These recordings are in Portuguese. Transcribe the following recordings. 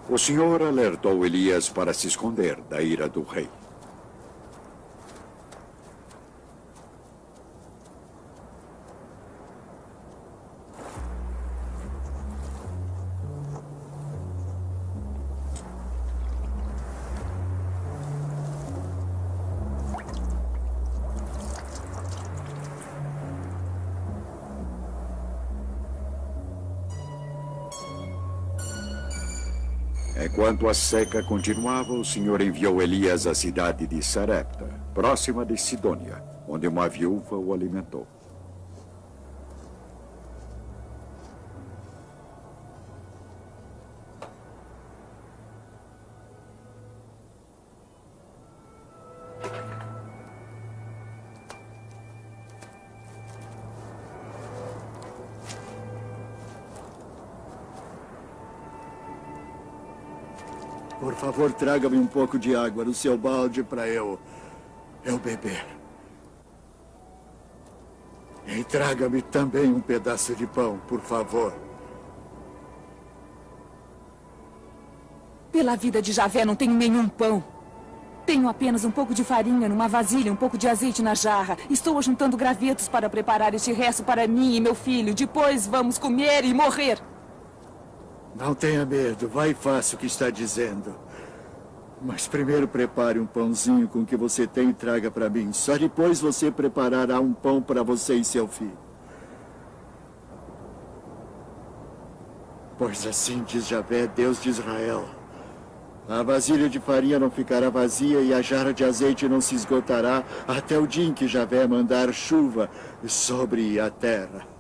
O senhor alertou Elias para se esconder da ira do rei. Enquanto a seca continuava, o senhor enviou Elias à cidade de Sarepta, próxima de Sidônia, onde uma viúva o alimentou. Por favor, traga-me um pouco de água no seu balde para eu beber. E traga-me também um pedaço de pão, por favor. Pela vida de Javé, não tenho nenhum pão. Tenho apenas um pouco de farinha numa vasilha, um pouco de azeite na jarra. Estou juntando gravetos para preparar este resto para mim e meu filho. Depois vamos comer e morrer. Não tenha medo, vai e faça o que está dizendo. Mas primeiro prepare um pãozinho com o que você tem e traga para mim. Só depois você preparará um pão para você e seu filho. Pois assim diz Javé, Deus de Israel: a vasilha de farinha não ficará vazia e a jarra de azeite não se esgotará até o dia em que Javé mandar chuva sobre a terra.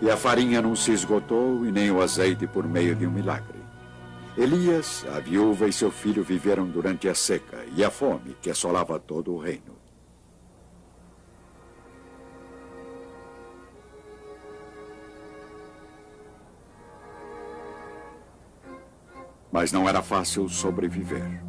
E a farinha não se esgotou e nem o azeite por meio de um milagre. Elias, a viúva e seu filho viveram durante a seca e a fome que assolava todo o reino. Mas não era fácil sobreviver.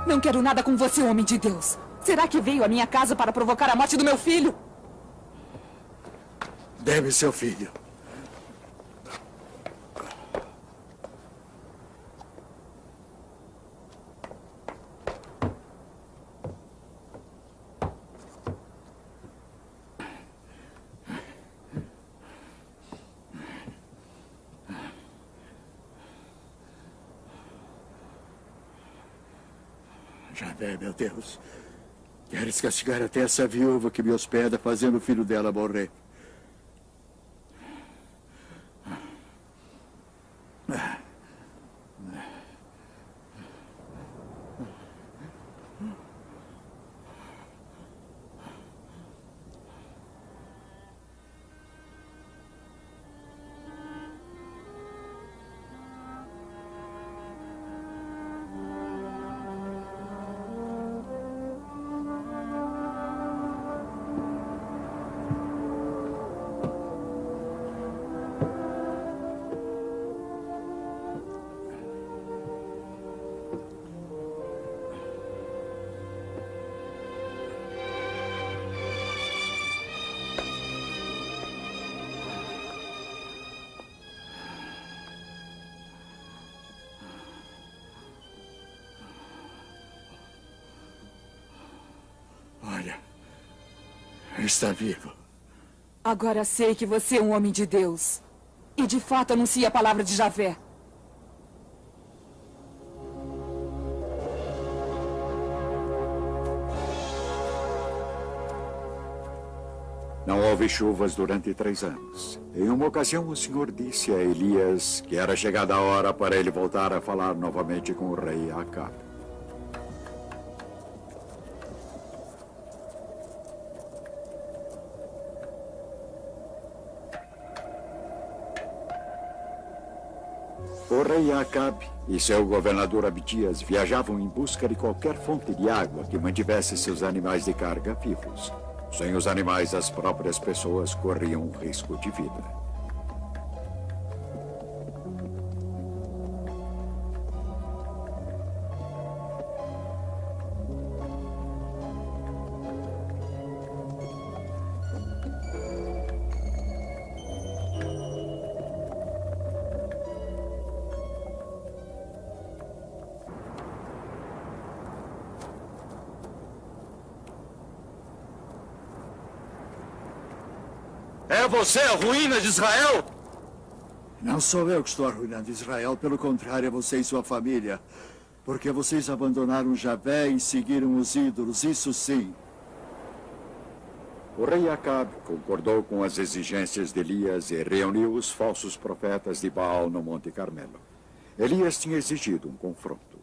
Não quero nada com você, homem de Deus. Será que veio à minha casa para provocar a morte do meu filho? Dê-me seu filho. Javé, meu Deus. Queres castigar até essa viúva que me hospeda, fazendo o filho dela morrer? Está vivo. Agora sei que você é um homem de Deus. E de fato anuncia a palavra de Javé. Não houve chuvas durante 3 anos. Em uma ocasião, o Senhor disse a Elias que era chegada a hora para ele voltar a falar novamente com o rei Acabe. O rei Acabe e seu governador Abdias viajavam em busca de qualquer fonte de água que mantivesse seus animais de carga vivos. Sem os animais, as próprias pessoas corriam um risco de vida. É você a ruína de Israel? Não sou eu que estou arruinando Israel. Pelo contrário, é você e sua família. Porque vocês abandonaram Javé e seguiram os ídolos. Isso sim. O rei Acabe concordou com as exigências de Elias e reuniu os falsos profetas de Baal no Monte Carmelo. Elias tinha exigido um confronto.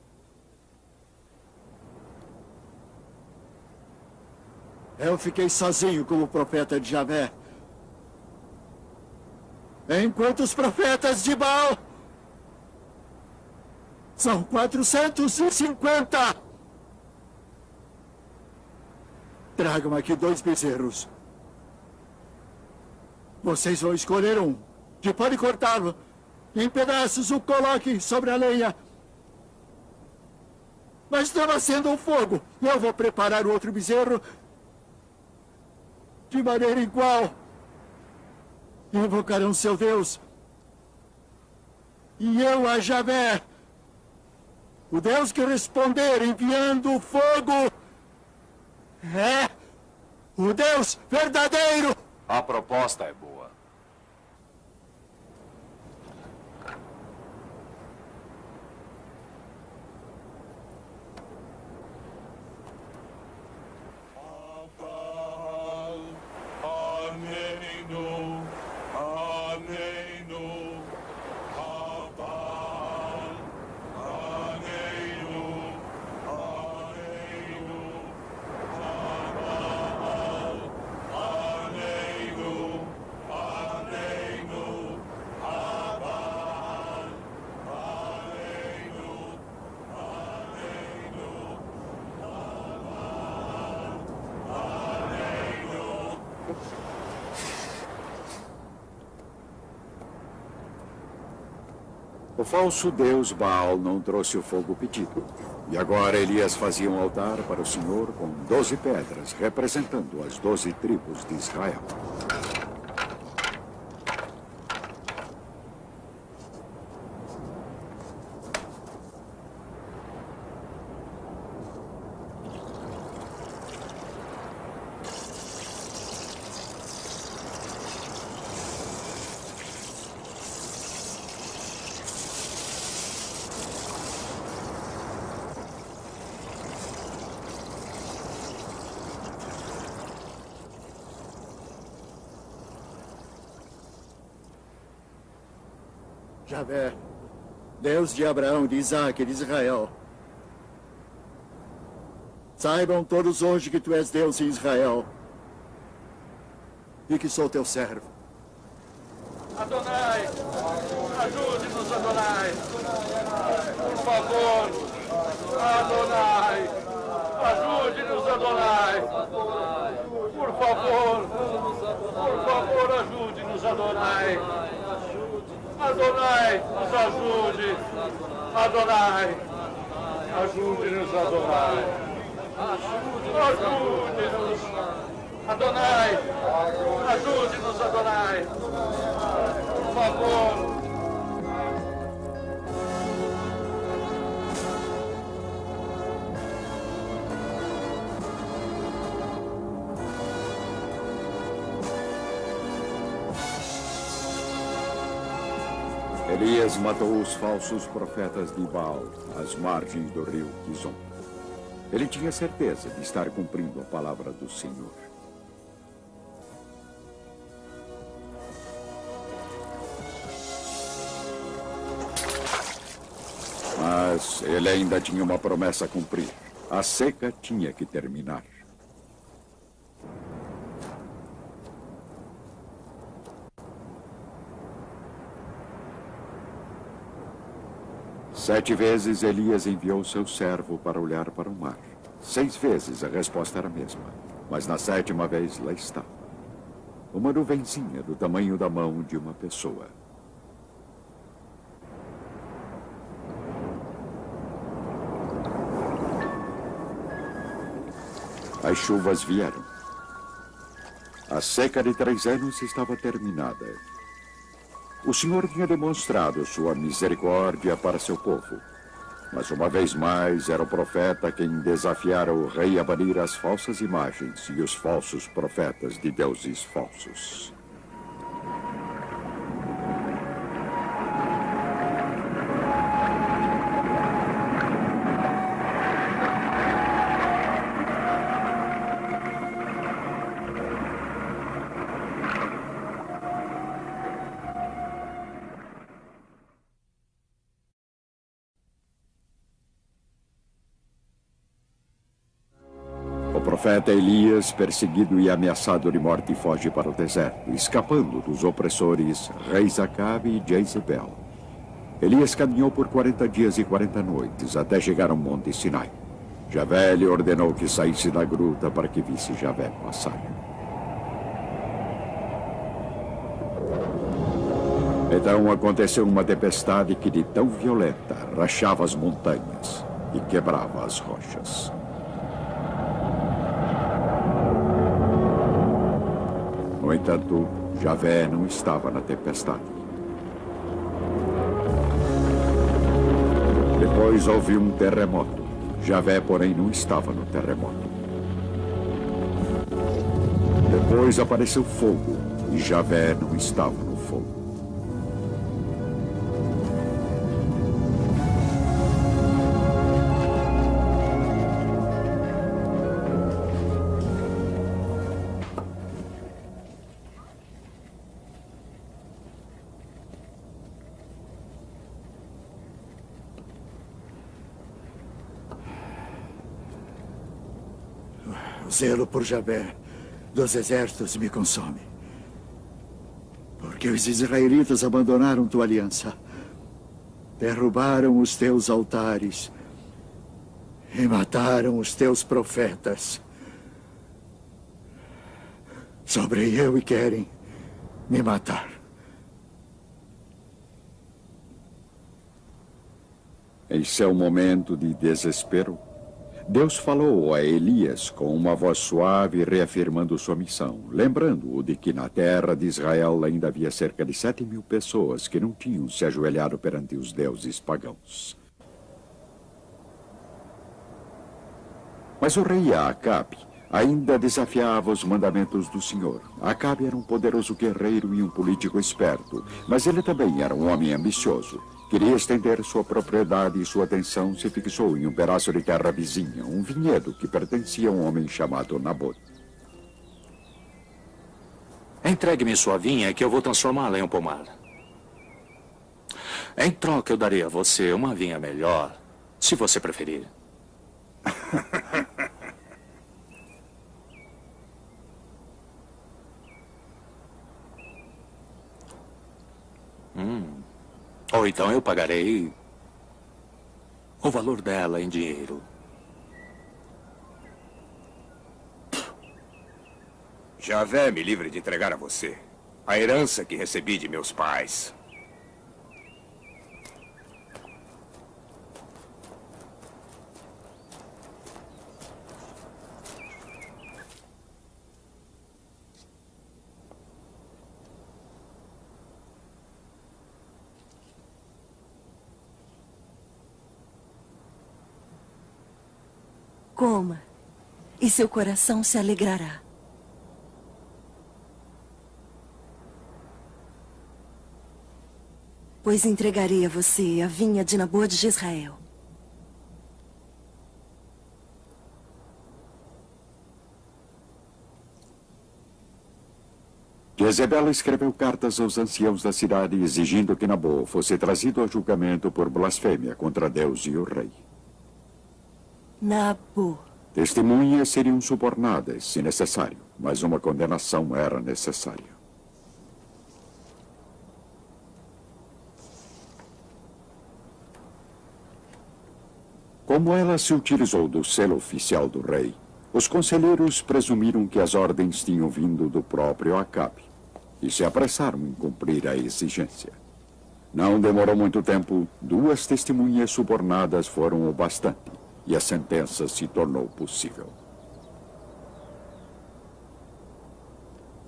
Eu fiquei sozinho como profeta de Javé. Enquanto os profetas de Baal são 450. Tragam aqui 2 bezerros. Vocês vão escolher um. Que pode cortá-lo em pedaços, o coloque sobre a lenha. Mas está nascendo um fogo. Eu vou preparar o outro bezerro de maneira igual. Invocarão seu Deus. E eu a Javé, o Deus que responder enviando o fogo, é o Deus verdadeiro. A proposta é boa. O falso deus Baal não trouxe o fogo pedido. E agora Elias fazia um altar para o Senhor com 12 pedras, representando as 12 tribos de Israel. Javé, Deus de Abraão, de Isaac e de Israel. Saibam todos hoje que tu és Deus em Israel e que sou teu servo. Adonai, ajude-nos, Adonai. Por favor, Adonai, ajude-nos, Adonai. Por favor, ajude-nos, Adonai. Adonai, nos ajude. Adonai, ajude-nos, Adonai. Ajude-nos. Adonai, ajude-nos, Adonai. Por favor. Elias matou os falsos profetas de Baal às margens do rio Quizon. Ele tinha certeza de estar cumprindo a palavra do Senhor. Mas ele ainda tinha uma promessa a cumprir. A seca tinha que terminar. Sete vezes Elias enviou seu servo para olhar para o mar. 6 vezes a resposta era a mesma. Mas na 7ª vez lá estava. Uma nuvenzinha do tamanho da mão de uma pessoa. As chuvas vieram. A seca de 3 anos estava terminada. O Senhor tinha demonstrado sua misericórdia para seu povo. Mas uma vez mais era o profeta quem desafiara o rei a banir as falsas imagens e os falsos profetas de deuses falsos. O profeta Elias, perseguido e ameaçado de morte, foge para o deserto, escapando dos opressores reis Acabe e Jezebel. Elias caminhou por 40 dias e 40 noites até chegar ao monte Sinai. Javé lhe ordenou que saísse da gruta para que visse Javé passar. Então aconteceu uma tempestade que, de tão violenta, rachava as montanhas e quebrava as rochas. No entanto, Javé não estava na tempestade. Depois houve um terremoto. Javé, porém, não estava no terremoto. Depois apareceu fogo, e Javé não estava no fogo. O zelo por Javé dos exércitos me consome. Porque os israelitas abandonaram tua aliança, derrubaram os teus altares e mataram os teus profetas. Sobrei eu e querem me matar. Em seu momento de desespero, Deus falou a Elias com uma voz suave, reafirmando sua missão, lembrando-o de que na terra de Israel ainda havia cerca de 7.000 pessoas que não tinham se ajoelhado perante os deuses pagãos. Mas o rei Acabe ainda desafiava os mandamentos do Senhor. Acabe era um poderoso guerreiro e um político esperto, mas ele também era um homem ambicioso. Queria estender sua propriedade e sua atenção se fixou em um pedaço de terra vizinha, um vinhedo que pertencia a um homem chamado Nabote. Entregue-me sua vinha que eu vou transformá-la em um pomar. Em troca, eu darei a você uma vinha melhor, se você preferir. Ou então eu pagarei o valor dela em dinheiro. Javé me livre de entregar a você a herança que recebi de meus pais. Coma, e seu coração se alegrará. Pois entregarei a você a vinha de Nabote de Israel. Jezebel escreveu cartas aos anciãos da cidade exigindo que Nabô fosse trazido a julgamento por blasfêmia contra Deus e o rei. Nabô. Testemunhas seriam subornadas, se necessário, mas uma condenação era necessária. Como ela se utilizou do selo oficial do rei, os conselheiros presumiram que as ordens tinham vindo do próprio Acabe e se apressaram em cumprir a exigência. Não demorou muito tempo, 2 testemunhas subornadas foram o bastante e a sentença se tornou possível.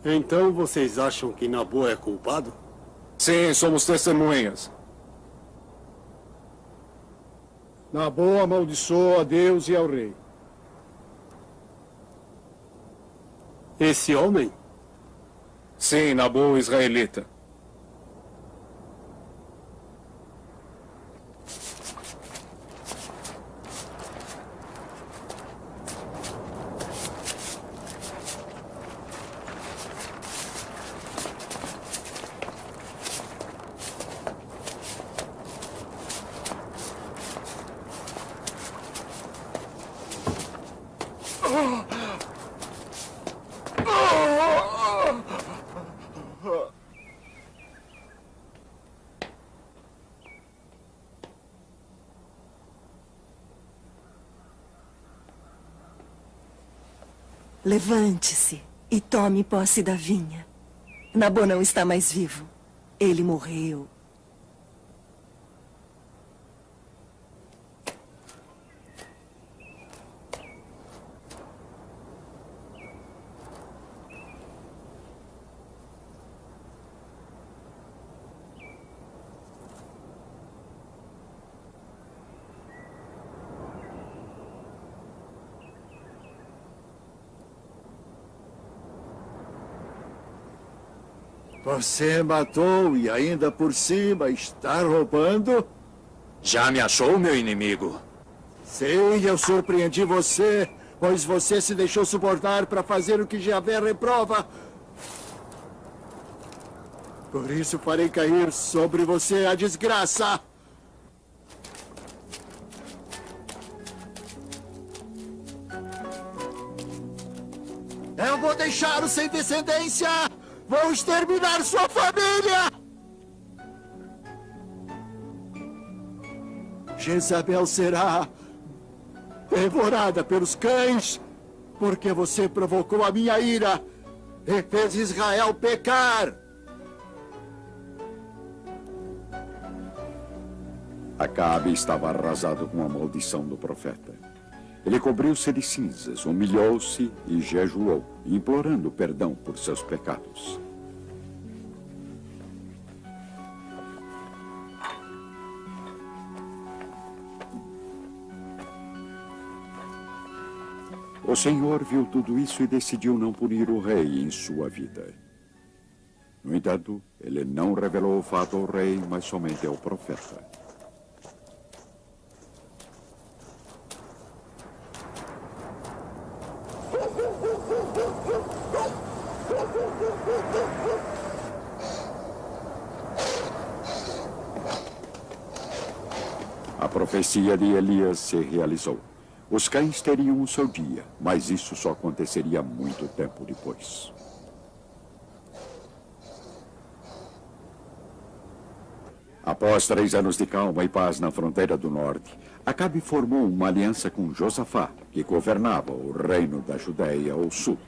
Então vocês acham que Nabô é culpado? Sim, somos testemunhas. Nabô amaldiçoou a Deus e ao rei. Esse homem? Sim, Nabô israelita. Levante-se e tome posse da vinha. Nabô não está mais vivo. Ele morreu. Você matou e ainda por cima está roubando? Já me achou, meu inimigo? Sim, eu surpreendi você, pois você se deixou subornar para fazer o que Javé reprova. Por isso farei cair sobre você a desgraça. Eu vou deixá-lo sem descendência! Vou exterminar sua família! Jezabel será devorada pelos cães, porque você provocou a minha ira e fez Israel pecar. Acabe estava arrasado com a maldição do profeta. Ele cobriu-se de cinzas, humilhou-se e jejuou, implorando perdão por seus pecados. O Senhor viu tudo isso e decidiu não punir o rei em sua vida. No entanto, ele não revelou o fato ao rei, mas somente ao profeta. A profecia de Elias se realizou. Os cães teriam o seu dia, mas isso só aconteceria muito tempo depois. Após 3 anos de calma e paz na fronteira do norte, Acabe formou uma aliança com Josafá, que governava o reino da Judéia ao sul.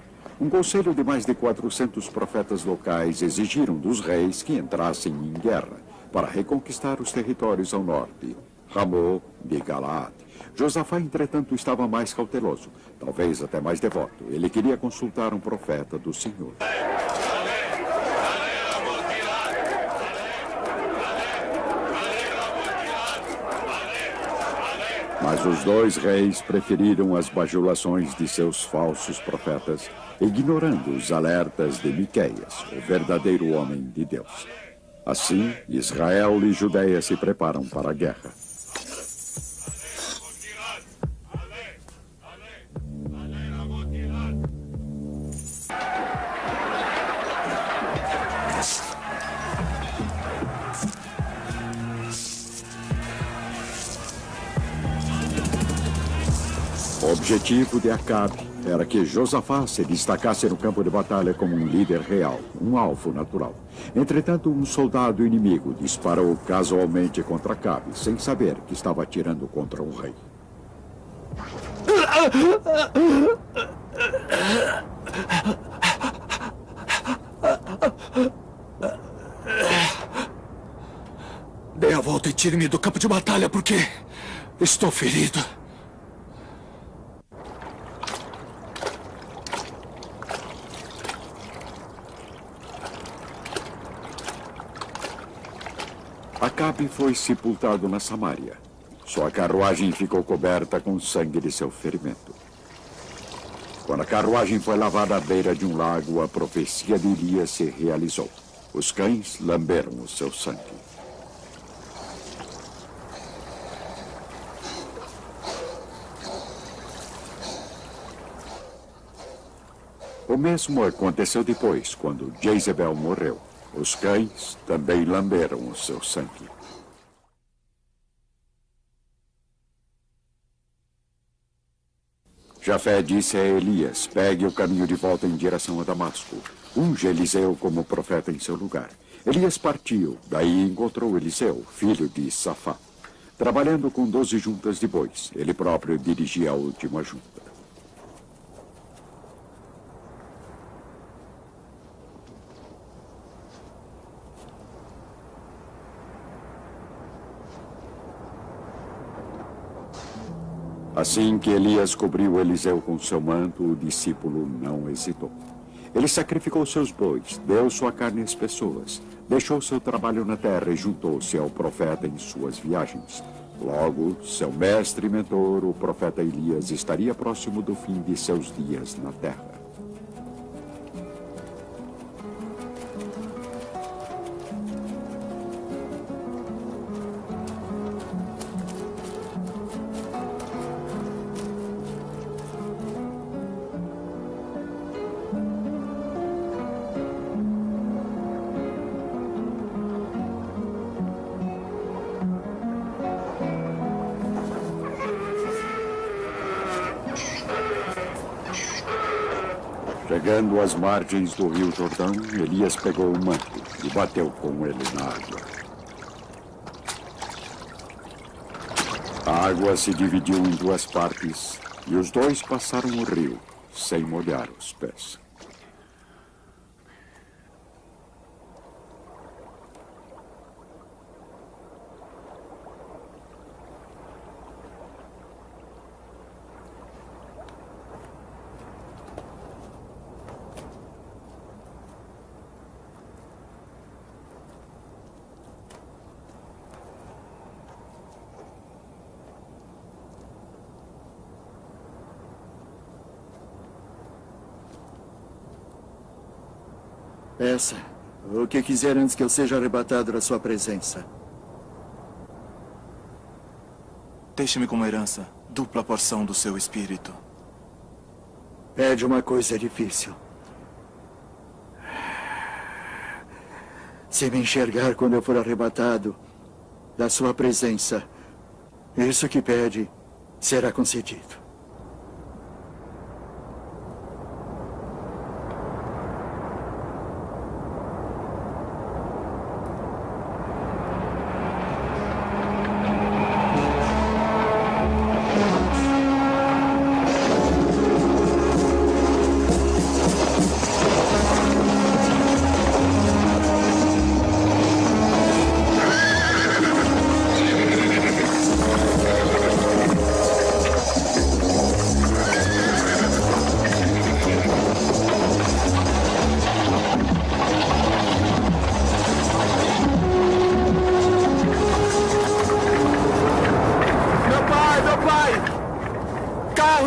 Um conselho de mais de 400 profetas locais exigiram dos reis que entrassem em guerra para reconquistar os territórios ao norte, Ramô de Galaad. Josafá, entretanto, estava mais cauteloso, talvez até mais devoto. Ele queria consultar um profeta do Senhor. Mas os 2 reis preferiram as bajulações de seus falsos profetas, ignorando os alertas de Miqueias, o verdadeiro homem de Deus. Assim, Israel e Judéia se preparam para a guerra. O objetivo de Acabe era que Josafá se destacasse no campo de batalha como um líder real, um alvo natural. Entretanto, um soldado inimigo disparou casualmente contra Acabe, sem saber que estava atirando contra um rei. Dê a volta e tire-me do campo de batalha, porque estou ferido. Acabe foi sepultado na Samaria. Sua carruagem ficou coberta com sangue de seu ferimento. Quando a carruagem foi lavada à beira de um lago, a profecia de Elias se realizou. Os cães lamberam o seu sangue. O mesmo aconteceu depois, quando Jezebel morreu. Os cães também lamberam o seu sangue. Jafé disse a Elias: pegue o caminho de volta em direção a Damasco. Unge Eliseu como profeta em seu lugar. Elias partiu, daí encontrou Eliseu, filho de Safá, trabalhando com 12 juntas de bois. Ele próprio dirigia a última junta. Assim que Elias cobriu Eliseu com seu manto, o discípulo não hesitou. Ele sacrificou seus bois, deu sua carne às pessoas, deixou seu trabalho na terra e juntou-se ao profeta em suas viagens. Logo, seu mestre e mentor, o profeta Elias, estaria próximo do fim de seus dias na terra. Chegando às margens do rio Jordão, Elias pegou o manto e bateu com ele na água. A água se dividiu em duas partes e os dois passaram o rio sem molhar os pés. Peça o que quiser antes que eu seja arrebatado da sua presença. Deixe-me como herança dupla porção do seu espírito. Pede uma coisa difícil. Se me enxergar quando eu for arrebatado da sua presença, isso que pede será concedido.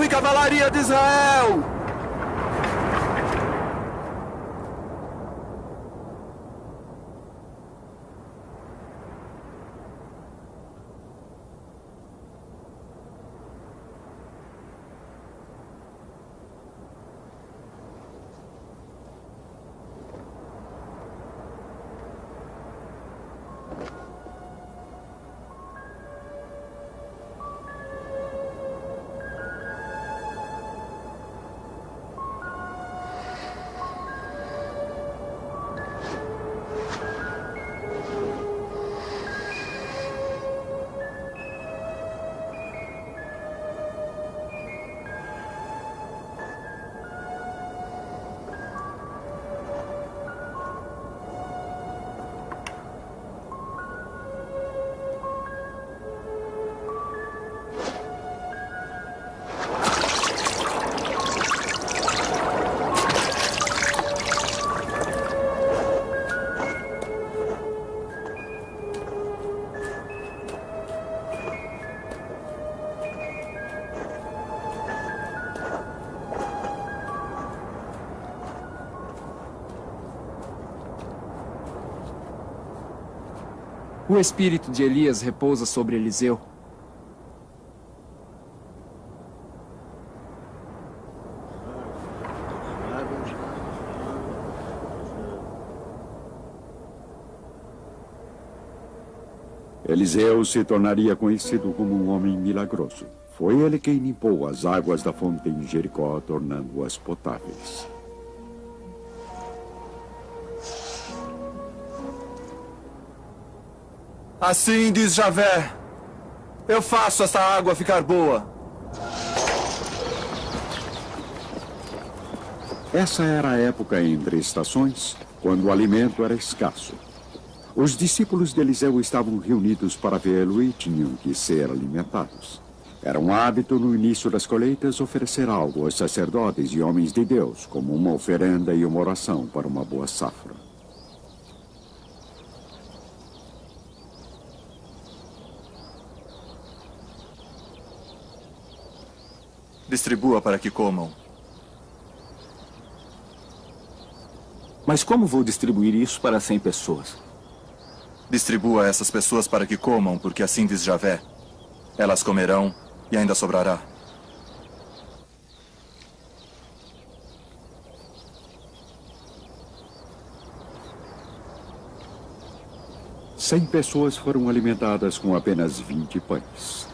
Cavalaria de Israel! O espírito de Elias repousa sobre Eliseu. Eliseu se tornaria conhecido como um homem milagroso. Foi ele quem limpou as águas da fonte em Jericó, tornando-as potáveis. Assim diz Javé, eu faço essa água ficar boa. Essa era a época entre estações, quando o alimento era escasso. Os discípulos de Eliseu estavam reunidos para vê-lo e tinham que ser alimentados. Era um hábito no início das colheitas oferecer algo aos sacerdotes e homens de Deus, como uma oferenda e uma oração para uma boa safra. Distribua para que comam. Mas como vou distribuir isso para 100 pessoas? Distribua a essas pessoas para que comam, porque assim diz Javé. Elas comerão e ainda sobrará. Cem pessoas foram alimentadas com apenas 20 pães.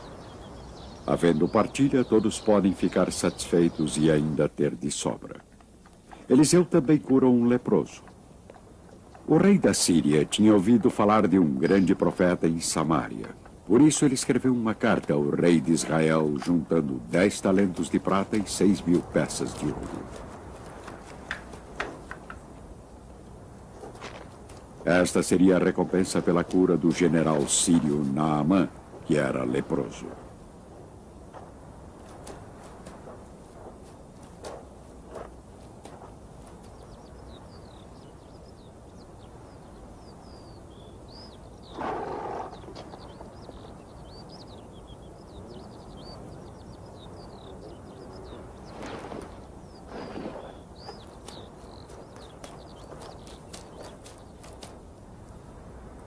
Havendo partilha, todos podem ficar satisfeitos e ainda ter de sobra. Eliseu também curou um leproso. O rei da Síria tinha ouvido falar de um grande profeta em Samaria. Por isso ele escreveu uma carta ao rei de Israel, juntando 10 talentos de prata e 6.000 peças de ouro. Esta seria a recompensa pela cura do general sírio Naamã, que era leproso.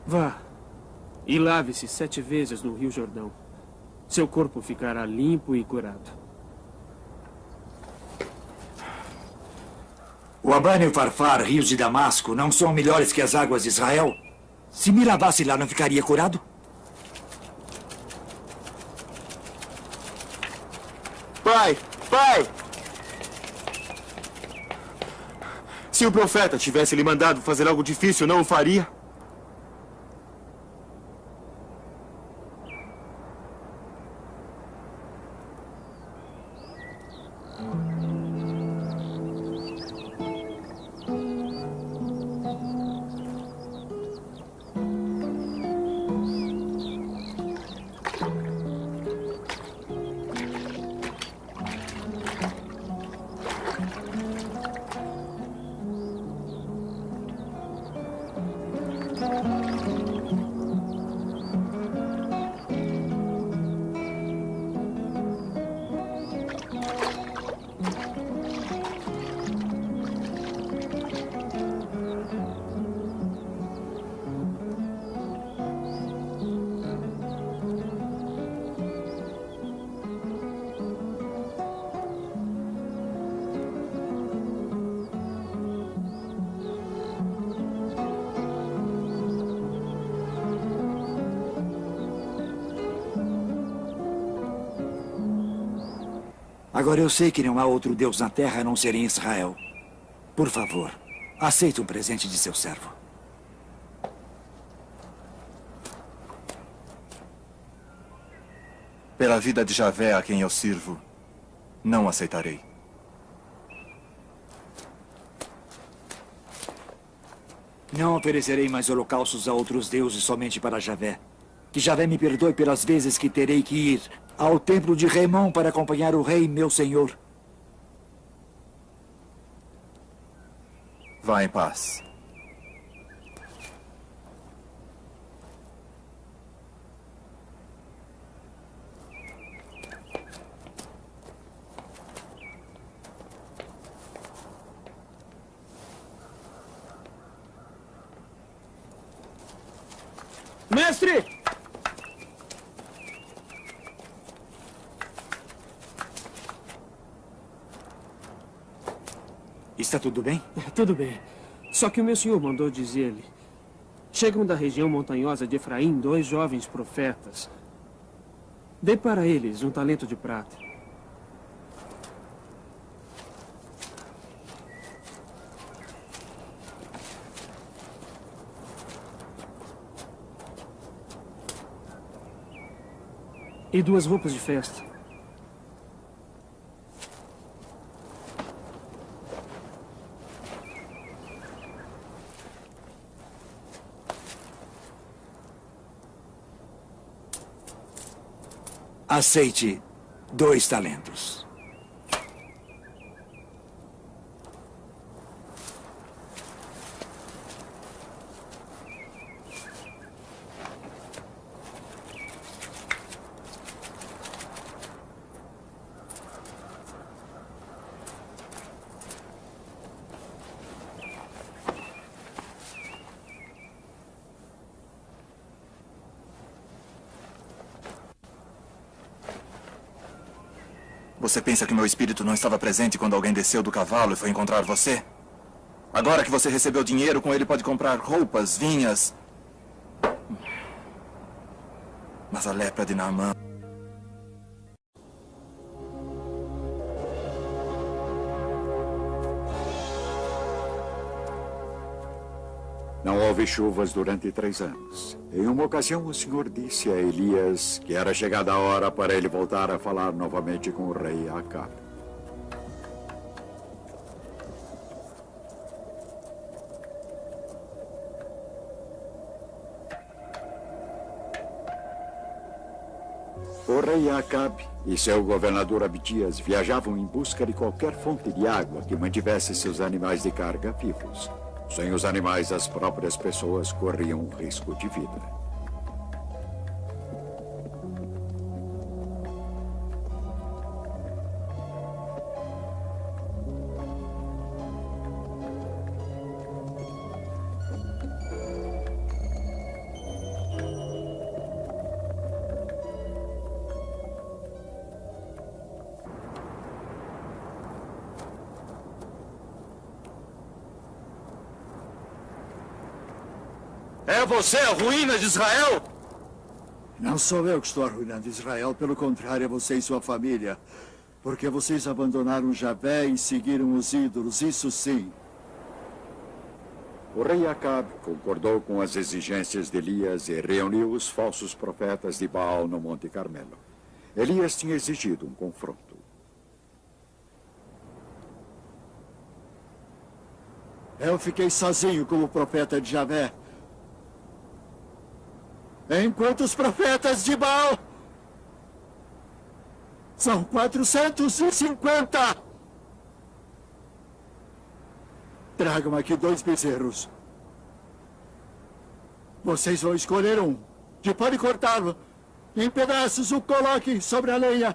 Vá e lave-se 7 vezes no Rio Jordão. Seu corpo ficará limpo e curado. O Abana e o Farfar, rios de Damasco, não são melhores que as águas de Israel? Se me lavasse lá, não ficaria curado? Pai! Pai! Se o profeta tivesse lhe mandado fazer algo difícil, não o faria? Agora eu sei que não há outro Deus na terra a não ser em Israel. Por favor, aceite um presente de seu servo. Pela vida de Javé a quem eu sirvo, não aceitarei. Não oferecerei mais holocaustos a outros deuses somente para Javé. Que Javé me perdoe pelas vezes que terei que ir ao templo de Remon para acompanhar o rei, meu senhor. Vá em paz. Mestre! Mestre! Está tudo bem? Tudo bem. Só que o meu senhor mandou dizer-lhe. Chegam da região montanhosa de Efraim 2 jovens profetas. Dê para eles um talento de prata. E 2 roupas de festa. Aceite 2 talentos. Você pensa que meu espírito não estava presente quando alguém desceu do cavalo e foi encontrar você? Agora que você recebeu dinheiro, com ele pode comprar roupas, vinhas. Mas a lepra de Naamã... Não houve chuvas durante 3 anos. Em uma ocasião, o Senhor disse a Elias que era chegada a hora para ele voltar a falar novamente com o rei Acabe. O rei Acabe e seu governador Abdias viajavam em busca de qualquer fonte de água que mantivesse seus animais de carga vivos. Sem os animais, as próprias pessoas corriam um risco de vida. É você a ruína de Israel? Não sou eu que estou arruinando Israel. Pelo contrário, é você e sua família. Porque vocês abandonaram Javé e seguiram os ídolos, isso sim. O rei Acabe concordou com as exigências de Elias e reuniu os falsos profetas de Baal no Monte Carmelo. Elias tinha exigido um confronto. Eu fiquei sozinho como profeta de Javé. Enquanto os profetas de Baal são 450. Tragam aqui 2 bezerros. Vocês vão escolher um. Que pode cortá-lo em pedaços, o coloque sobre a lenha.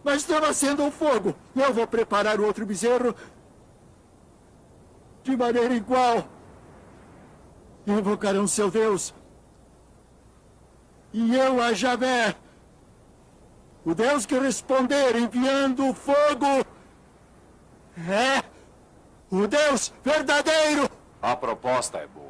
Mas está nascendo um fogo. Eu vou preparar o outro bezerro de maneira igual. Invocarão seu Deus. E eu a Javé, o Deus que responder enviando o fogo, é o Deus verdadeiro. A proposta é boa.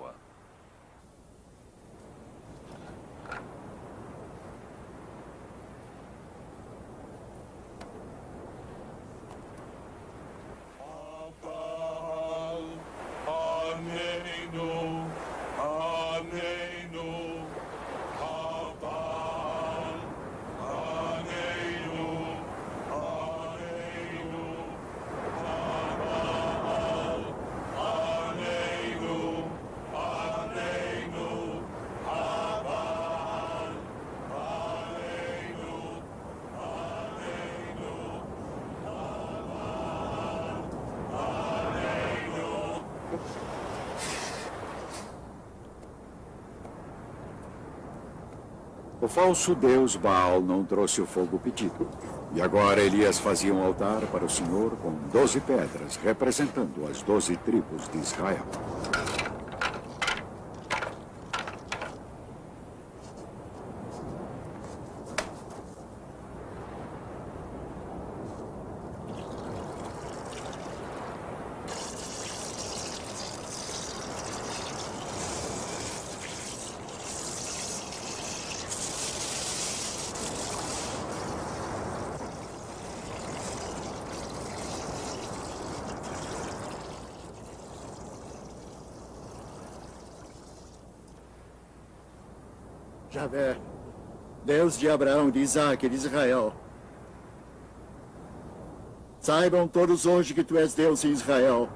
O falso deus Baal não trouxe o fogo pedido. E agora Elias fazia um altar para o Senhor com 12 pedras, representando as 12 tribos de Israel. Javé, Deus de Abraão, de Isaac e de Israel. Saibam todos hoje que tu és Deus em Israel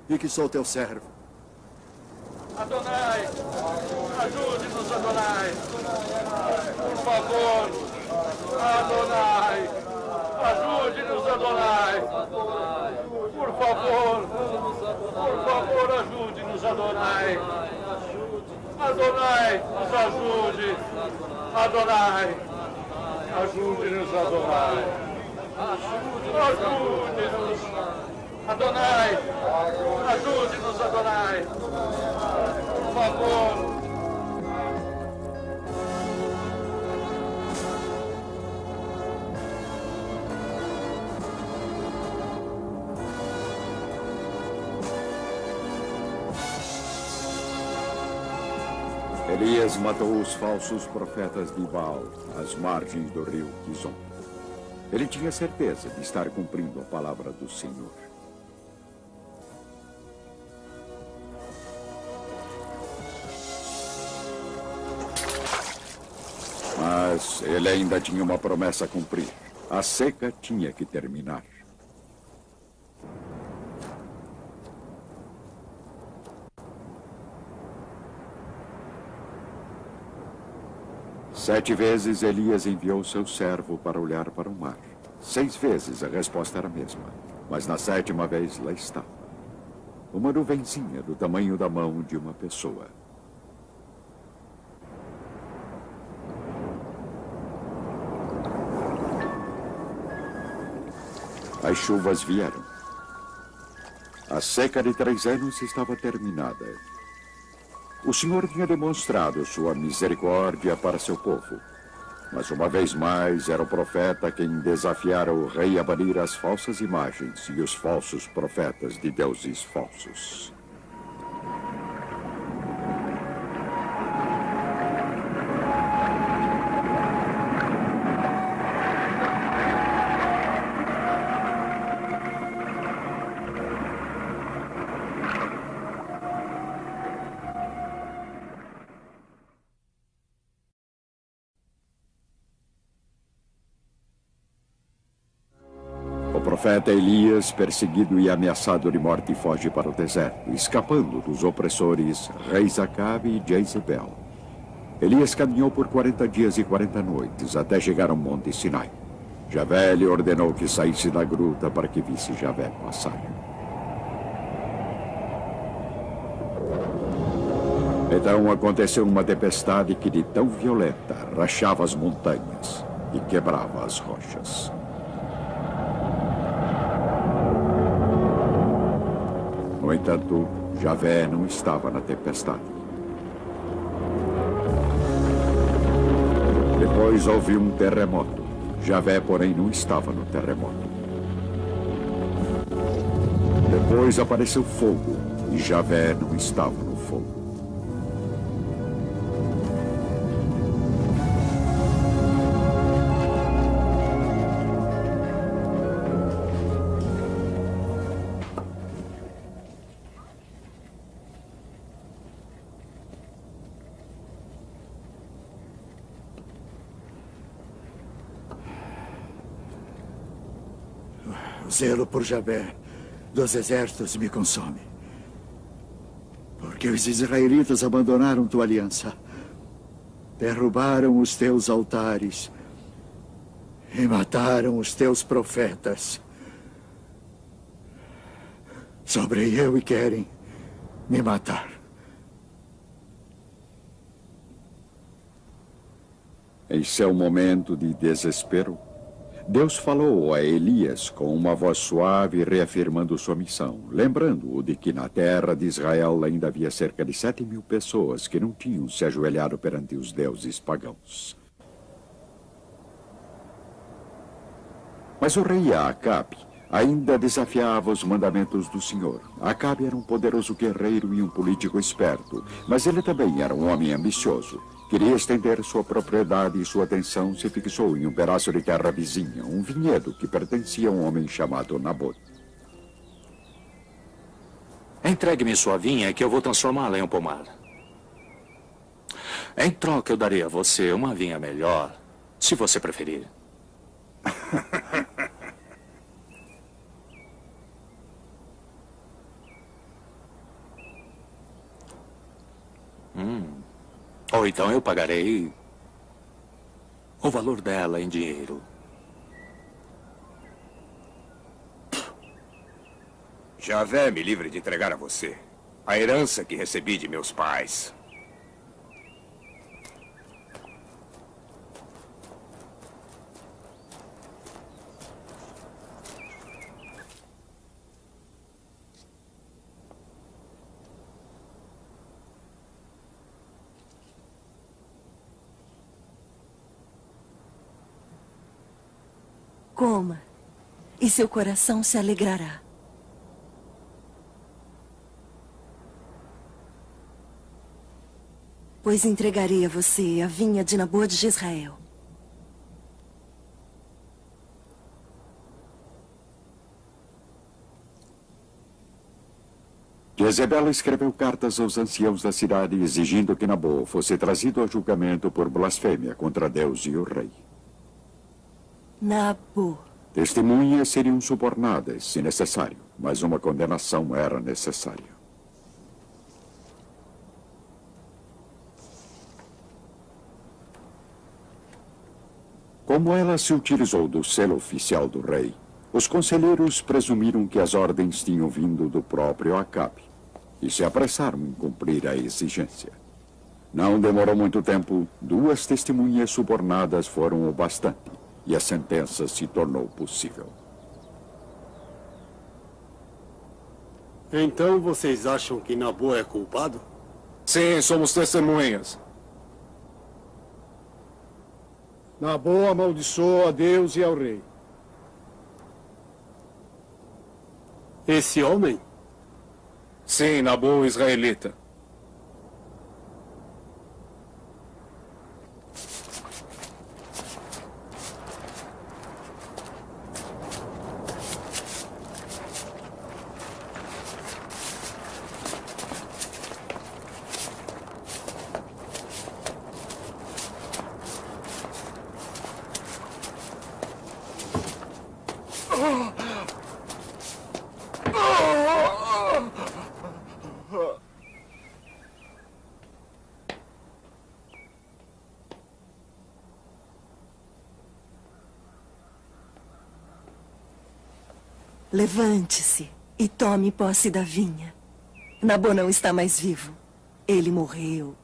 e que sou teu servo. Adonai, ajude-nos, Adonai. Por favor, Adonai, ajude-nos, Adonai. Por favor, ajude-nos, Adonai. Adonai, nos ajude. Adonai, ajude-nos, Adonai. Ajude-nos. Adonai, ajude-nos, Adonai. Por favor. Elias matou os falsos profetas de Baal às margens do rio Quizon. Ele tinha certeza de estar cumprindo a palavra do Senhor. Mas ele ainda tinha uma promessa a cumprir. A seca tinha que terminar. Sete vezes Elias enviou seu servo para olhar para o mar. 6 vezes a resposta era a mesma. Mas na 7ª vez lá estava. Uma nuvenzinha do tamanho da mão de uma pessoa. As chuvas vieram. A seca de 3 anos estava terminada. O Senhor tinha demonstrado sua misericórdia para seu povo. Mas uma vez mais era o profeta quem desafiara o rei a banir as falsas imagens e os falsos profetas de deuses falsos. O profeta Elias, perseguido e ameaçado de morte, foge para o deserto, escapando dos opressores reis Acabe e Jezebel. Elias caminhou por 40 dias e 40 noites até chegar ao Monte Sinai. Javé lhe ordenou que saísse da gruta para que visse Javé passar. Então aconteceu uma tempestade que, de tão violenta, rachava as montanhas e quebrava as rochas. No entanto, Javé não estava na tempestade. Depois houve um terremoto. Javé, porém, não estava no terremoto. Depois apareceu fogo, e Javé não estava no fogo. O zelo por Javé dos exércitos me consome. Porque os israelitas abandonaram tua aliança, derrubaram os teus altares e mataram os teus profetas. Sobre eu e querem me matar. Em seu momento de desespero, Deus falou a Elias com uma voz suave, reafirmando sua missão, lembrando-o de que na terra de Israel ainda havia cerca de 7.000 pessoas que não tinham se ajoelhado perante os deuses pagãos. Mas o rei Acabe ainda desafiava os mandamentos do Senhor. Acabe era um poderoso guerreiro e um político esperto, mas ele também era um homem ambicioso. Queria estender sua propriedade e sua atenção se fixou em um pedaço de terra vizinha, um vinhedo que pertencia a um homem chamado Nabote. Entregue-me sua vinha que eu vou transformá-la em um pomar. Em troca, eu darei a você uma vinha melhor, se você preferir. Ou então eu pagarei o valor dela em dinheiro. Javé me livre de entregar a você a herança que recebi de meus pais. Coma, e seu coração se alegrará. Pois entregarei a você a vinha de Nabô de Jezreel. Jezebel escreveu cartas aos anciãos da cidade exigindo que Nabô fosse trazido a julgamento por blasfêmia contra Deus e o rei. Nabô. Testemunhas seriam subornadas, se necessário, mas uma condenação era necessária. Como ela se utilizou do selo oficial do rei, os conselheiros presumiram que as ordens tinham vindo do próprio Acabe e se apressaram em cumprir a exigência. Não demorou muito tempo, 2 testemunhas subornadas foram o bastante e a sentença se tornou possível. Então vocês acham que Nabô é culpado? Sim, somos testemunhas. Nabô amaldiçoou a Deus e ao rei. Esse homem? Sim, Nabô israelita. Levante-se e tome posse da vinha. Nabô não está mais vivo. Ele morreu.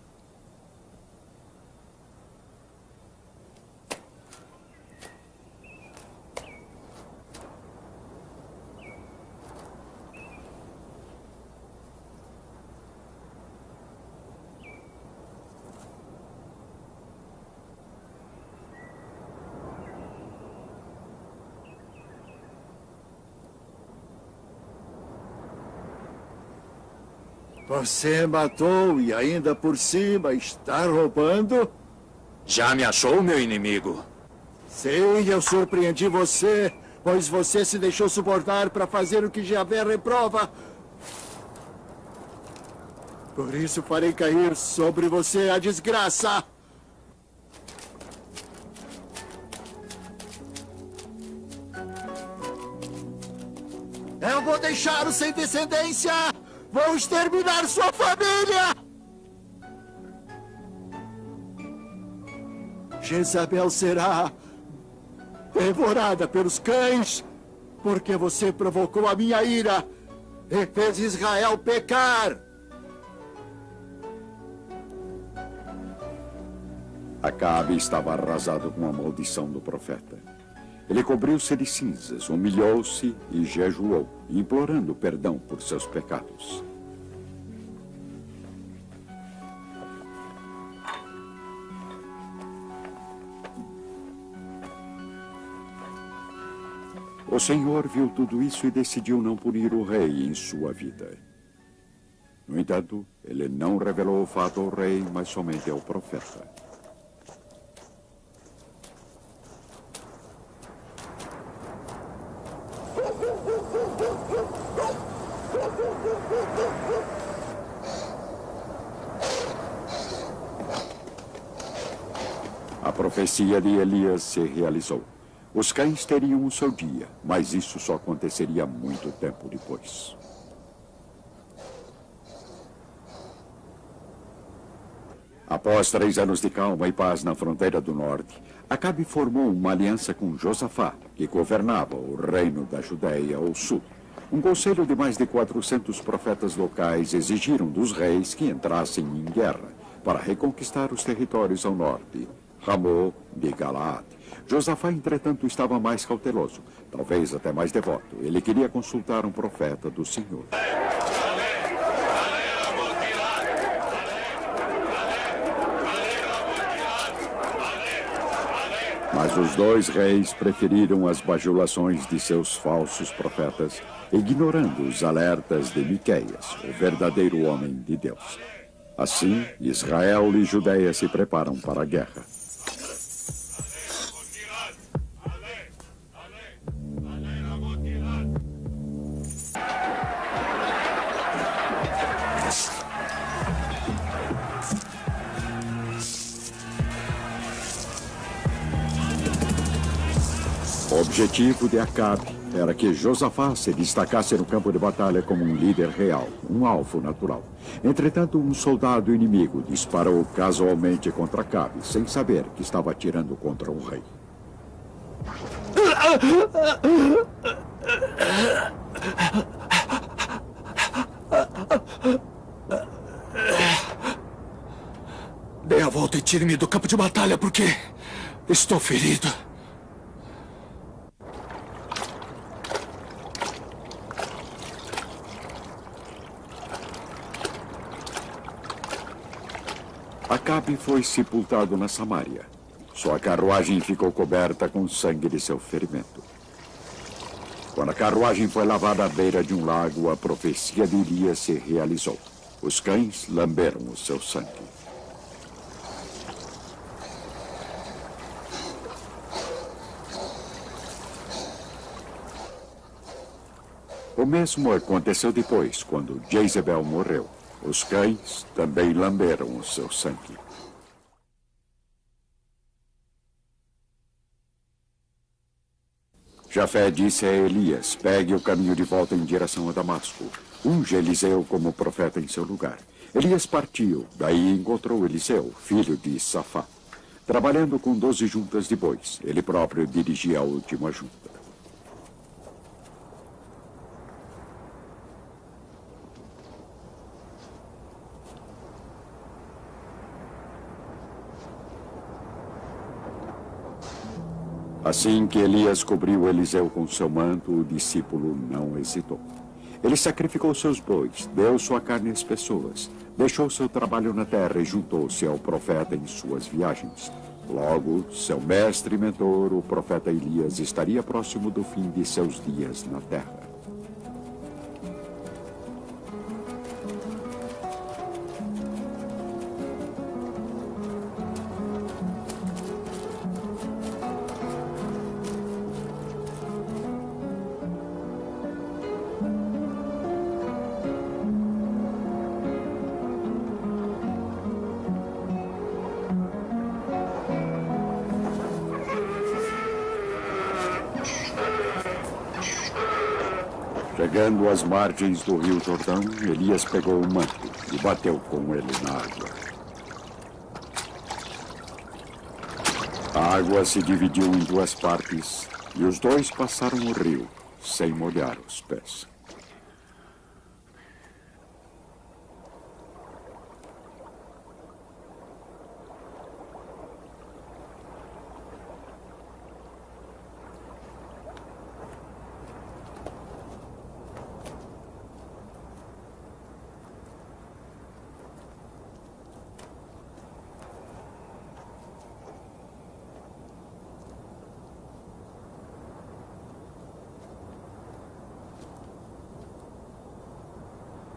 Você matou e ainda por cima está roubando? Já me achou, meu inimigo? Sim, eu surpreendi você, pois você se deixou subornar para fazer o que Javé reprova. Por isso farei cair sobre você a desgraça. Eu vou deixá-lo sem descendência! Vou exterminar sua família! Jezabel será devorada pelos cães, porque você provocou a minha ira e fez Israel pecar. Acabe estava arrasado com a maldição do profeta. Ele cobriu-se de cinzas, humilhou-se e jejuou, implorando perdão por seus pecados. O Senhor viu tudo isso e decidiu não punir o rei em sua vida. No entanto, ele não revelou o fato ao rei, mas somente ao profeta. profecia de Elias se realizou. Os cães teriam o seu dia, mas isso só aconteceria muito tempo depois. Após 3 anos de calma e paz na fronteira do norte, Acabe formou uma aliança com Josafá, que governava o reino da Judéia ao sul. Um conselho de mais de 400 profetas locais exigiram dos reis que entrassem em guerra para reconquistar os territórios ao norte, Ramô de Galaad. Josafá, entretanto, estava mais cauteloso, talvez até mais devoto. Ele queria consultar um profeta do Senhor. Mas os 2 reis preferiram as bajulações de seus falsos profetas, ignorando os alertas de Miqueias, o verdadeiro homem de Deus. Assim, Israel e Judeia se preparam para a guerra. O objetivo de Acabe era que Josafá se destacasse no campo de batalha como um líder real, um alvo natural. Entretanto, um soldado inimigo disparou casualmente contra Acabe, sem saber que estava atirando contra um rei. Dê a volta e tire-me do campo de batalha, porque estou ferido. Acabe foi sepultado na Samária. Sua carruagem ficou coberta com sangue de seu ferimento. Quando a carruagem foi lavada à beira de um lago, a profecia de Elias se realizou. Os cães lamberam o seu sangue. O mesmo aconteceu depois, quando Jezebel morreu. Os cães também lamberam o seu sangue. Jafé disse a Elias: pegue o caminho de volta em direção a Damasco. Unge Eliseu como profeta em seu lugar. Elias partiu, daí encontrou Eliseu, filho de Safá. Trabalhando com 12 juntas de bois, ele próprio dirigia a última junta. Assim que Elias cobriu Eliseu com seu manto, o discípulo não hesitou. Ele sacrificou seus bois, deu sua carne às pessoas, deixou seu trabalho na terra e juntou-se ao profeta em suas viagens. Logo, seu mestre e mentor, o profeta Elias, estaria próximo do fim de seus dias na terra. Chegando às margens do rio Jordão, Elias pegou o manto e bateu com ele na água. A água se dividiu em 2 partes e os 2 passaram o rio, sem molhar os pés.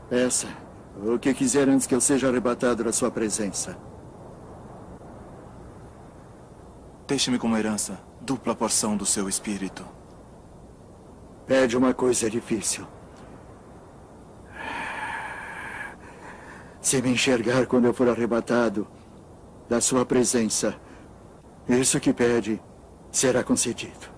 Peça o que quiser antes que eu seja arrebatado da sua presença. Deixe-me como herança dupla porção do seu espírito. Pede uma coisa difícil. Se me enxergar quando eu for arrebatado da sua presença, Isso que pede será concedido.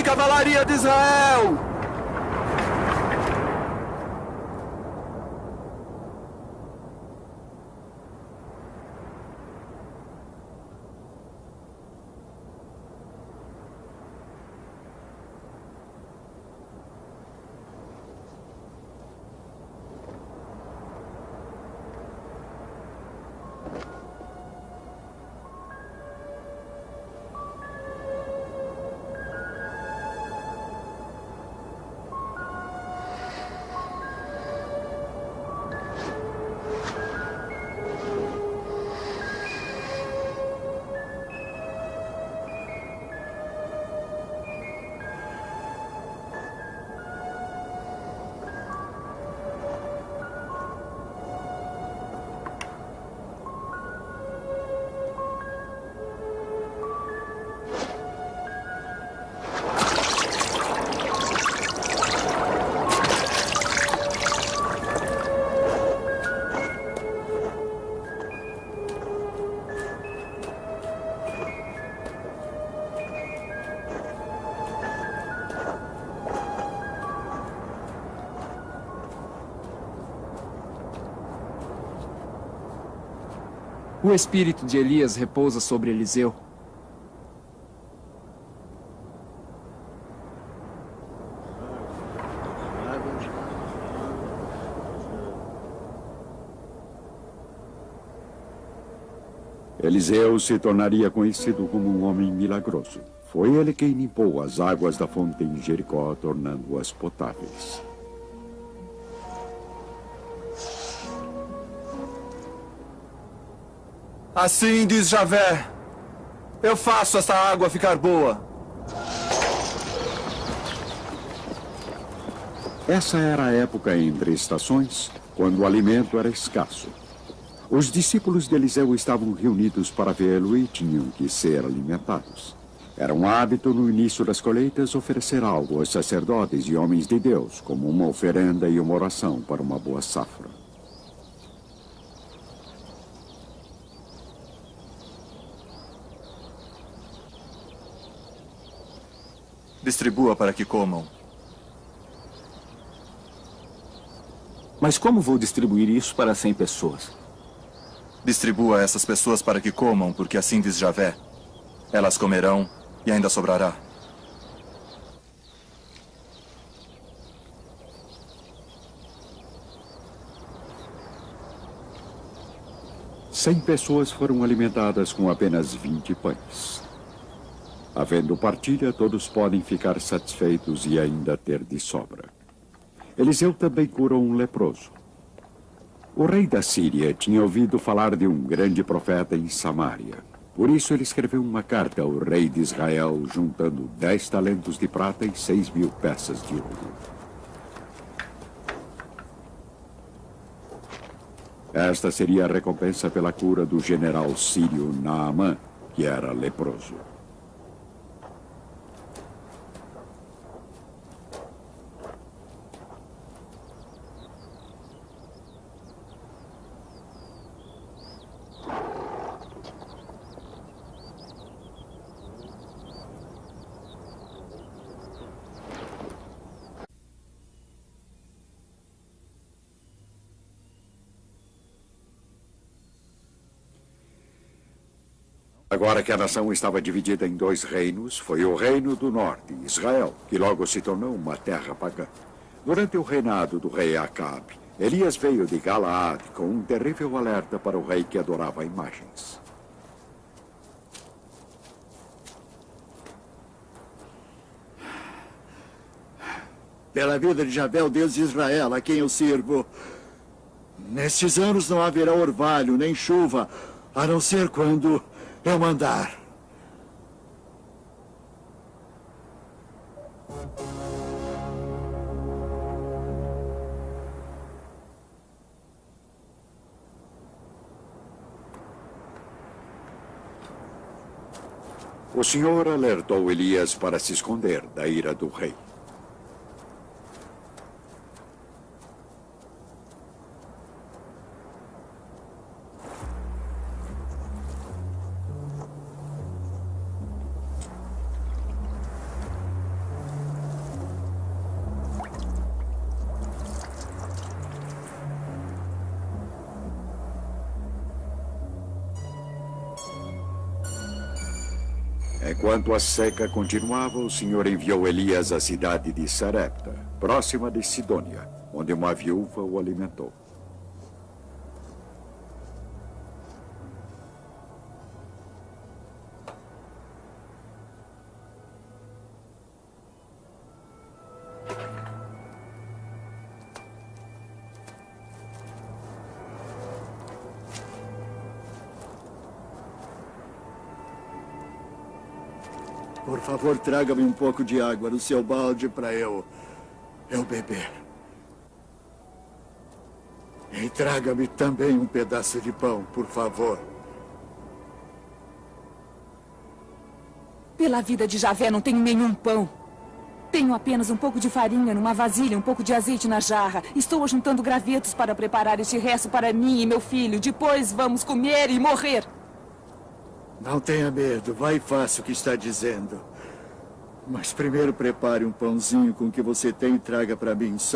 Cavalaria de Israel! O espírito de Elias repousa sobre Eliseu. Eliseu se tornaria conhecido como um homem milagroso. Foi ele quem limpou as águas da fonte em Jericó, tornando-as potáveis. Assim diz Javé, eu faço esta água ficar boa. Essa era a época entre estações, quando o alimento era escasso. Os discípulos de Eliseu estavam reunidos para vê-lo e tinham que ser alimentados. Era um hábito no início das colheitas oferecer algo aos sacerdotes e homens de Deus, como uma oferenda e uma oração para uma boa safra. Distribua para que comam. Mas como vou distribuir isso para 100 pessoas? Distribua essas pessoas para que comam, porque assim diz Javé. Elas comerão e ainda sobrará. Cem pessoas foram alimentadas com apenas 20 pães. Havendo partilha, todos podem ficar satisfeitos e ainda ter de sobra. Eliseu também curou um leproso. O rei da Síria tinha ouvido falar de um grande profeta em Samaria. Por isso ele escreveu uma carta ao rei de Israel, juntando 10 talentos de prata e 6.000 peças de ouro. Esta seria a recompensa pela cura do general sírio Naamã, que era leproso. Agora que a nação estava dividida em 2 reinos, foi o reino do norte, Israel, que logo se tornou uma terra pagã. Durante o reinado do rei Acabe, Elias veio de Galaad com um terrível alerta para o rei que adorava imagens. Pela vida de Javé, o Deus de Israel, a quem eu sirvo. Nestes anos não haverá orvalho, nem chuva, a não ser quando eu mandar. O Senhor alertou Elias para se esconder da ira do rei. Enquanto a seca continuava, o Senhor enviou Elias à cidade de Sarepta, próxima de Sidônia, onde uma viúva o alimentou. Por favor, traga-me um pouco de água no seu balde para eu beber. E traga-me também um pedaço de pão, por favor. Pela vida de Javé, não tenho nenhum pão. Tenho apenas um pouco de farinha numa vasilha, um pouco de azeite na jarra. Estou ajuntando gravetos para preparar este resto para mim e meu filho. Depois vamos comer e morrer. Não tenha medo, vai e faça o que está dizendo. Mas primeiro prepare um pãozinho com o que você tem e traga para mim. Só